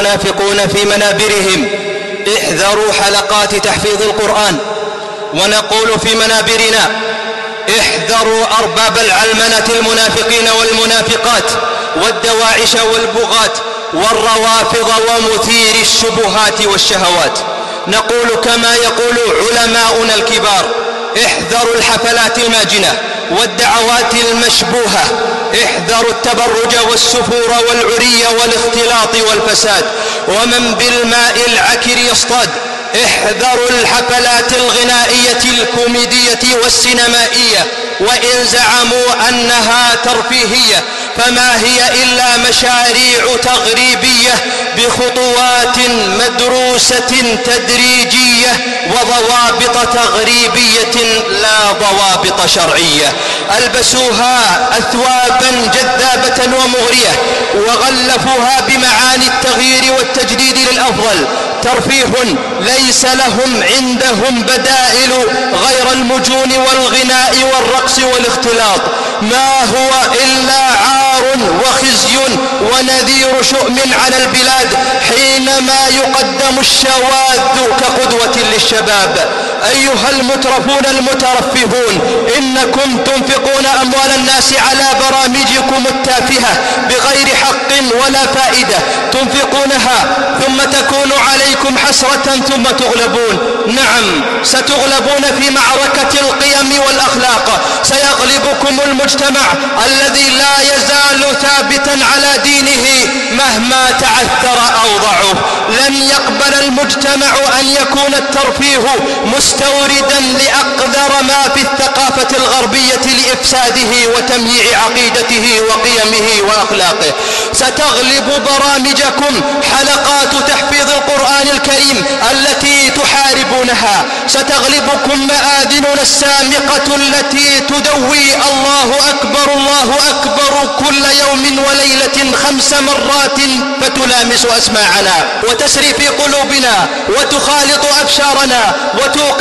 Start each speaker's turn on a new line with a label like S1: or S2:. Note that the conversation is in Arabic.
S1: المنافقون في منابرهم: احذروا حلقات تحفيظ القرآن. ونقول في منابرنا: احذروا أرباب العلمنة المنافقين والمنافقات والدواعش والبغاة والروافض ومثير الشبهات والشهوات. نقول كما يقول علماؤنا الكبار: احذروا الحفلات الماجنة والدعوات المشبوهة، احذروا التبرج والسفور والعري والاختلاط والفساد، ومن بالماء العكر يصطاد. احذروا الحفلات الغنائية الكوميدية والسينمائية، وإن زعموا أنها ترفيهية فما هي إلا مشاريع تغريبية بخطوات مدروسة تدريجية وضوابط تغريبية لا ضوابط شرعية. ألبسوها أثوابا جذابة ومغرية وغلفوها بمعاني التغيير والتجديد للأفضل. ترفيه ليس لهم عندهم بدائل غير المجون والغناء والرقص والاختلاط، ما هو إلا عار وخزي ونذير شؤم على البلاد حينما يقدم الشواذ كقدوة للشباب. أيها المترفون المترفهون، إنكم تنفقون أموال الناس على برامجكم التافهة بغير حق ولا فائدة، تنفقونها ثم تكون عليكم حسرة ثم تغلبون. نعم، ستغلبون في معركة القيم والأخلاق. سيغلبكم المجتمع الذي لا يزال ثابتا على دينه مهما تعثر أو ضعف. لن يقبل المجتمع أن يكون الترفيه مستوردا لأقذر ما في الثقافة الغربية لإفساده وتمييع عقيدته وقيمه وأخلاقه. ستغلب برامجكم حلقات تحفيظ القرآن الكريم التي تحاربونها. ستغلبكم مآذننا السامقة التي تدوي الله أكبر الله أكبر كل يوم وليلة 5 مرات فتلامس أسماعنا وتسري في قلوبنا وتخالط أبشارنا وتوقظ